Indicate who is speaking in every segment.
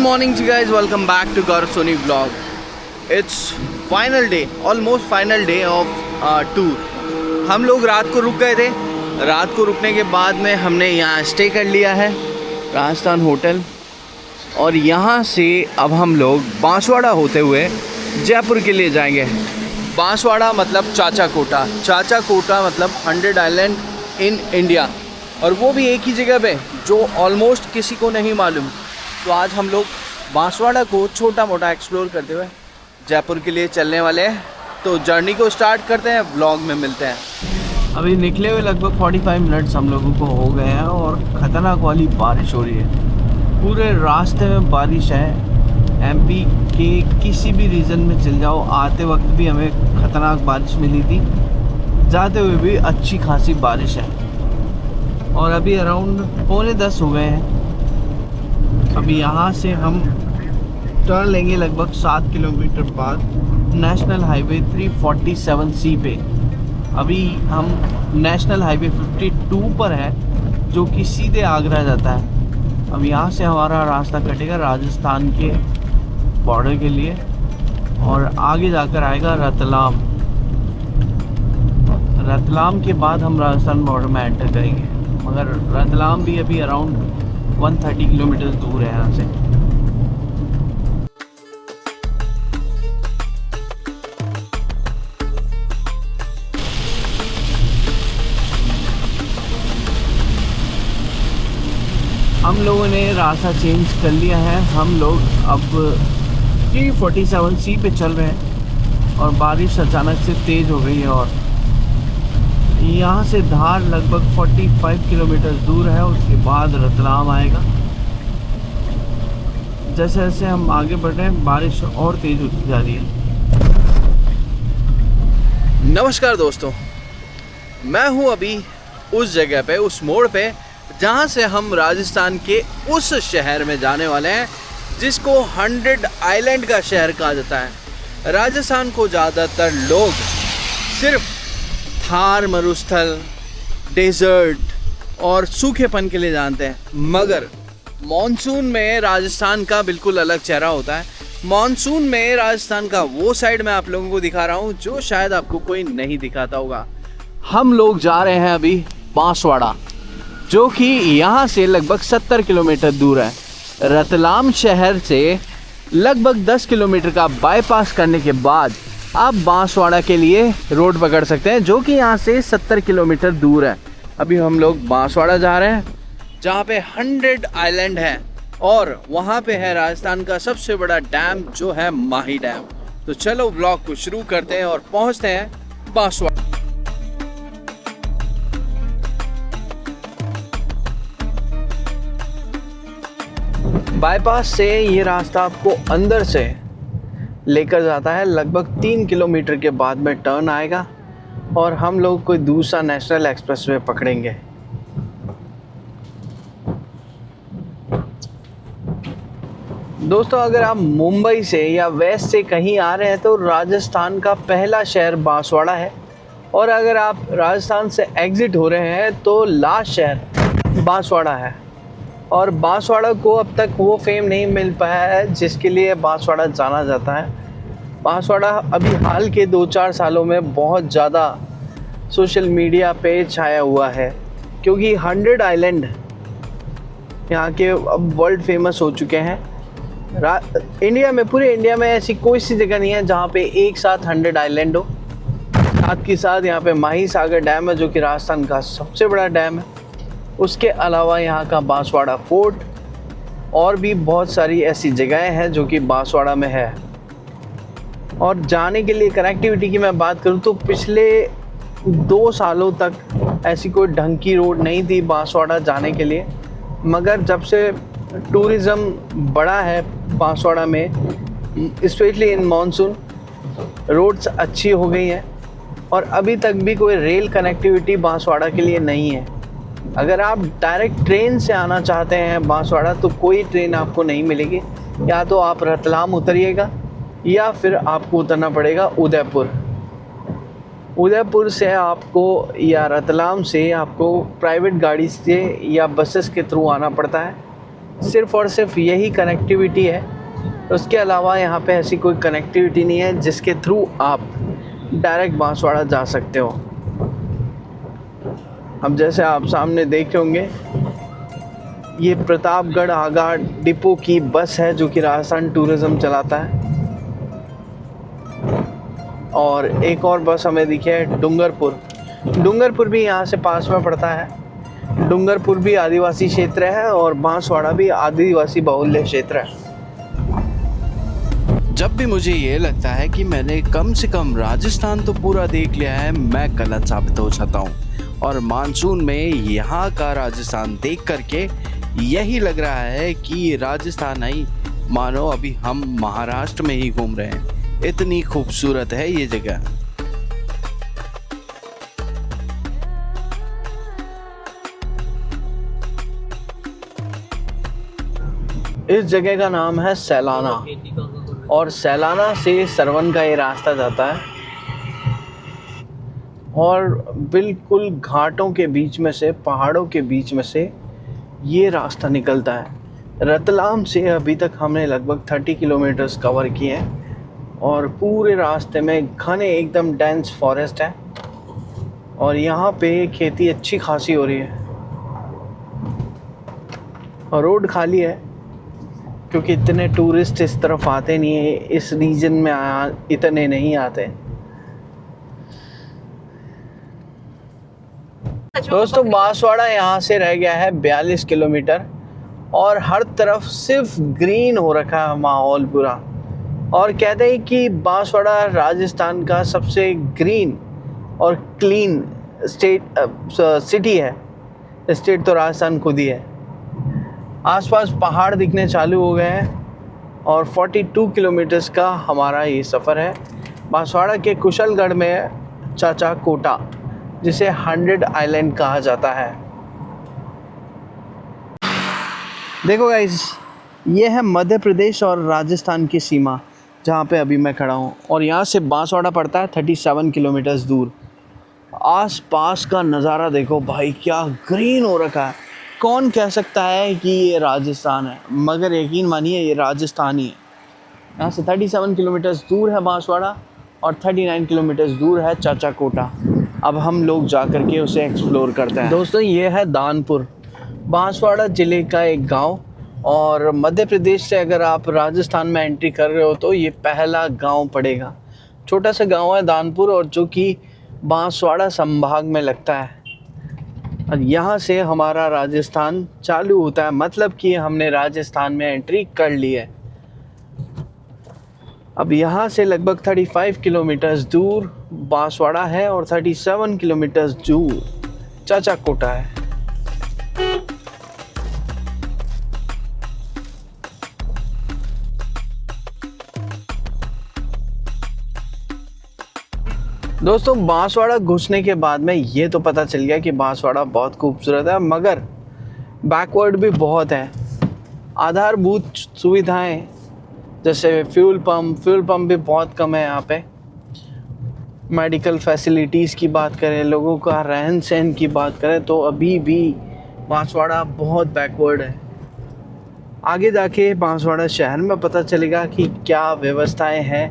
Speaker 1: Morning to you guys, welcome back to Gaurav Soni vlog. It's final day, almost final day of tour. हम लोग रात को रुक गए थे। रात को रुकने के बाद में हमने यहाँ स्टे कर लिया है, राजस्थान होटल। और यहाँ से अब हम लोग बांसवाड़ा होते हुए जयपुर के लिए जाएंगे। बांसवाड़ा मतलब चाचा कोटा, चाचा कोटा मतलब 100 आइलैंड इन इंडिया, और वो भी एक ही जगह पे जो ऑलमोस्ट किसी को नहीं मालूम। तो आज हम लोग बांसवाड़ा को छोटा मोटा एक्सप्लोर करते हुए जयपुर के लिए चलने वाले हैं। तो जर्नी को स्टार्ट करते हैं, व्लॉग में मिलते हैं। अभी निकले हुए लगभग 45 मिनट्स हम लोगों को हो गए हैं और ख़तरनाक वाली बारिश हो रही है। पूरे रास्ते में बारिश है। एमपी के किसी भी रीजन में चल जाओ, आते वक्त भी हमें ख़तरनाक बारिश मिली थी, जाते हुए भी अच्छी खासी बारिश है। और अभी अराउंड 9:45 हो गए हैं। अभी यहाँ से हम टर्न लेंगे लगभग 7 किलोमीटर बाद नेशनल हाईवे 347C पे। अभी हम नेशनल हाईवे 52 पर है, जो कि सीधे आगरा जाता है। अब यहाँ से हमारा रास्ता कटेगा राजस्थान के बॉर्डर के लिए और आगे जाकर आएगा रतलाम। रतलाम के बाद हम राजस्थान बॉर्डर में एंटर करेंगे, मगर रतलाम भी अभी अराउंड 130 किलोमीटर दूर है यहाँ से। हम लोगों ने रास्ता चेंज कर लिया है। हम लोग अब 347C पे चल रहे हैं और बारिश अचानक से तेज़ हो गई है। और यहाँ से धार लगभग 45 किलोमीटर दूर है, उसके बाद रतलाम आएगा। जैसे जैसे हम आगे बढ़ रहे हैं बारिश और तेज़ होती जा रही है। नमस्कार दोस्तों, मैं हूँ अभी उस जगह पे, उस मोड़ पे, जहाँ से हम राजस्थान के उस शहर में जाने वाले हैं जिसको 100 आइलैंड का शहर कहा जाता है। राजस्थान को ज़्यादातर लोग सिर्फ थार मरुस्थल, डेजर्ट और सूखेपन के लिए जानते हैं, मगर मॉनसून में राजस्थान का बिल्कुल अलग चेहरा होता है। मॉनसून में राजस्थान का वो साइड मैं आप लोगों को दिखा रहा हूँ जो शायद आपको कोई नहीं दिखाता होगा। हम लोग जा रहे हैं अभी बांसवाड़ा, जो कि यहाँ से लगभग 70 किलोमीटर दूर है। रतलाम शहर से लगभग 10 किलोमीटर का बाईपास करने के बाद आप बांसवाड़ा के लिए रोड पकड़ सकते हैं, जो कि यहाँ से 70 किलोमीटर दूर है। अभी हम लोग बांसवाड़ा जा रहे हैं, जहाँ पे 100 आइलैंड है और वहाँ पे है राजस्थान का सबसे बड़ा डैम, जो है माही डैम। तो चलो व्लॉग को शुरू करते हैं और पहुँचते हैं बांसवाड़ा। बाईपास से ये रास्ता आपको अंदर से लेकर जाता है। लगभग 3 किलोमीटर के बाद में टर्न आएगा और हम लोग कोई दूसरा नेशनल एक्सप्रेसवे पकड़ेंगे। दोस्तों, अगर आप मुंबई से या वेस्ट से कहीं आ रहे हैं तो राजस्थान का पहला शहर बांसवाड़ा है, और अगर आप राजस्थान से एग्ज़िट हो रहे हैं तो लास्ट शहर बांसवाड़ा है। और बांसवाड़ा को अब तक वो फेम नहीं मिल पाया है जिसके लिए बांसवाड़ा जाना जाता है। बांसवाड़ा अभी हाल के 2-4 सालों में बहुत ज़्यादा सोशल मीडिया पे छाया हुआ है, क्योंकि 100 आइलैंड यहाँ के अब वर्ल्ड फेमस हो चुके हैं। इंडिया में, पूरे इंडिया में ऐसी कोई सी जगह नहीं है जहाँ पे एक साथ 100 आइलैंड हो। साथ के साथ यहाँ पे माही सागर डैम है, जो कि राजस्थान का सबसे बड़ा डैम है। उसके अलावा यहाँ का बांसवाड़ा फोर्ट और भी बहुत सारी ऐसी जगहें हैं जो कि बांसवाड़ा में है। और जाने के लिए कनेक्टिविटी की मैं बात करूँ तो पिछले 2 सालों तक ऐसी कोई ढंग की रोड नहीं थी बांसवाड़ा जाने के लिए, मगर जब से टूरिज़्म बढ़ा है बांसवाड़ा में, स्पेशली इन मानसून, रोड्स अच्छी हो गई हैं। और अभी तक भी कोई रेल कनेक्टिविटी बांसवाड़ा के लिए नहीं है। अगर आप डायरेक्ट ट्रेन से आना चाहते हैं बांसवाड़ा तो कोई ट्रेन आपको नहीं मिलेगी। या तो आप रतलाम उतरिएगा या फिर आपको उतरना पड़ेगा उदयपुर। उदयपुर से आपको या रतलाम से आपको प्राइवेट गाड़ी से या बसेस के थ्रू आना पड़ता है। सिर्फ़ और सिर्फ यही कनेक्टिविटी है, उसके अलावा यहाँ पे ऐसी कोई कनेक्टिविटी नहीं है जिसके थ्रू आप डायरेक्ट बांसवाड़ा जा सकते हो। अब जैसे आप सामने देख रहे होंगे, ये प्रतापगढ़ आगा डिपो की बस है जो कि राजस्थान टूरिज़्म चलाता है। और एक और बस हमें दिखी है डूंगरपुर भी यहाँ से पास में पड़ता है। डूंगरपुर भी आदिवासी क्षेत्र है और बांसवाड़ा भी आदिवासी बाहुल्य क्षेत्र है।
Speaker 2: जब भी मुझे ये लगता है कि मैंने कम से कम राजस्थान तो पूरा देख लिया है, मैं गलत साबित हो जाता हूँ। और मानसून में यहाँ का राजस्थान देख करके यही लग रहा है कि राजस्थान नहीं, मानो अभी हम महाराष्ट्र में ही घूम रहे हैं। इतनी खूबसूरत है ये जगह।
Speaker 1: इस जगह का नाम है सैलाना और सैलाना से सरवन का ये रास्ता जाता है और बिल्कुल घाटों के बीच में से, पहाड़ों के बीच में से ये रास्ता निकलता है। रतलाम से अभी तक हमने लगभग 30 किलोमीटर्स कवर किए हैं और पूरे रास्ते में घने एकदम डेंस फॉरेस्ट है और यहाँ पे खेती अच्छी खासी हो रही है और रोड खाली है क्योंकि इतने टूरिस्ट इस तरफ आते नहीं है, इस रीजन में इतने नहीं आते। दोस्तों बांसवाड़ा यहाँ से रह गया है 42 किलोमीटर और हर तरफ सिर्फ ग्रीन हो रखा है माहौल पूरा। और कहते हैं कि बांसवाड़ा राजस्थान का सबसे ग्रीन और क्लीन सिटी है। स्टेट तो राजस्थान खुद ही है। आसपास पहाड़ दिखने चालू हो गए हैं और 42 किलोमीटर्स का हमारा ये सफ़र है। बांसवाड़ा के कुशलगढ़ में चाचा कोटा, जिसे 100 आइलैंड कहा जाता है। देखो गाइस, ये है मध्य प्रदेश और राजस्थान की सीमा जहाँ पे अभी मैं खड़ा हूँ और यहाँ से बांसवाड़ा पड़ता है 37 किलोमीटर्स दूर। आस पास का नज़ारा देखो भाई, क्या ग्रीन हो रखा है। कौन कह सकता है कि ये राजस्थान है, मगर यकीन मानिए ये राजस्थान ही है। यहाँ से 37 किलोमीटर्स दूर है बांसवाड़ा और 39 किलोमीटर्स दूर है चाचा कोटा। अब हम लोग जा कर के उसे एक्सप्लोर करते हैं। दोस्तों ये है दानपुर, बांसवाड़ा ज़िले का एक गांव और मध्य प्रदेश से अगर आप राजस्थान में एंट्री कर रहे हो तो ये पहला गांव पड़ेगा। छोटा सा गांव है दानपुर और जो कि बांसवाड़ा संभाग में लगता है और यहाँ से हमारा राजस्थान चालू होता है, मतलब कि हमने राजस्थान में एंट्री कर ली है। अब यहाँ से लगभग 35 किलोमीटर्स दूर बांसवाड़ा है और 37 किलोमीटर्स दूर चाचा कोटा है। दोस्तों बांसवाड़ा घुसने के बाद में ये तो पता चल गया कि बांसवाड़ा बहुत खूबसूरत है, मगर बैकवर्ड भी बहुत है। आधारभूत सुविधाएं जैसे फ्यूल पंप भी बहुत कम है यहाँ पे। मेडिकल फैसिलिटीज़ की बात करें, लोगों का रहन सहन की बात करें तो अभी भी बांसवाड़ा बहुत बैकवर्ड है। आगे जाके बांसवाड़ा शहर में पता चलेगा कि क्या व्यवस्थाएं हैं।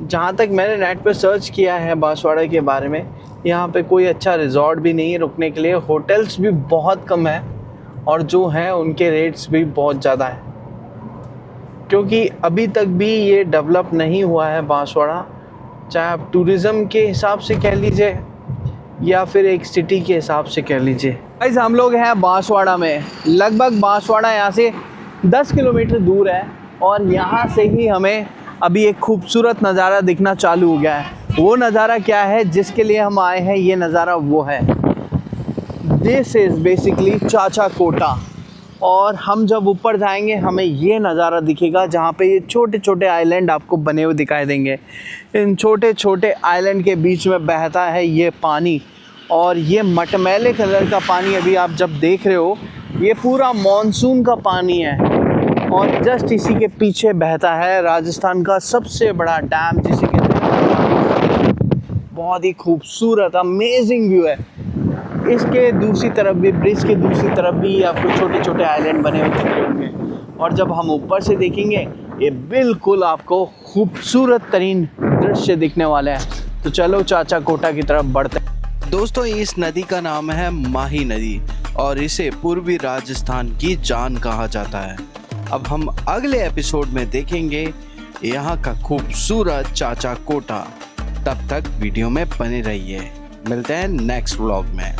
Speaker 1: जहाँ तक मैंने नेट पे सर्च किया है बांसवाड़ा के बारे में, यहाँ पे कोई अच्छा रिजॉर्ट भी नहीं है रुकने के लिए, होटल्स भी बहुत कम है और जो हैं उनके रेट्स भी बहुत ज़्यादा है क्योंकि अभी तक भी ये डेवलप नहीं हुआ है बांसवाड़ा, चाहे आप टूरिज़्म के हिसाब से कह लीजिए या फिर एक सिटी के हिसाब से कह लीजिए। गाइस हम लोग हैं बांसवाड़ा में, लगभग बांसवाड़ा यहाँ से 10 किलोमीटर दूर है और यहाँ से ही हमें अभी एक खूबसूरत नज़ारा दिखना चालू हो गया है। वो नज़ारा क्या है जिसके लिए हम आए हैं, ये नज़ारा वो है। दिस इज़ बेसिकली चाचा कोटा और हम जब ऊपर जाएंगे हमें ये नज़ारा दिखेगा जहाँ पे ये छोटे छोटे आइलैंड आपको बने हुए दिखाई देंगे। इन छोटे छोटे आइलैंड के बीच में बहता है ये पानी और ये मटमैले कलर का पानी अभी आप जब देख रहे हो, ये पूरा मॉनसून का पानी है। और जस्ट इसी के पीछे बहता है राजस्थान का सबसे बड़ा डैम जिसे कहते हैं। बहुत ही खूबसूरत अमेजिंग व्यू है। इसके दूसरी तरफ भी, ब्रिज के दूसरी तरफ भी आपको छोटे छोटे आइलैंड बने हुए दिख रहे होंगे। और जब हम ऊपर से देखेंगे ये बिल्कुल आपको खूबसूरत तरीन दृश्य दिखने वाला है। तो चलो चाचा कोटा की तरफ बढ़ते हैं।
Speaker 2: दोस्तों, इस नदी का नाम है माही नदी और इसे पूर्वी राजस्थान की जान कहा जाता है। अब हम अगले एपिसोड में देखेंगे यहाँ का खूबसूरत चाचा कोटा। तब तक वीडियो में बने रहिए। मिलते हैं नेक्स्ट व्लॉग में।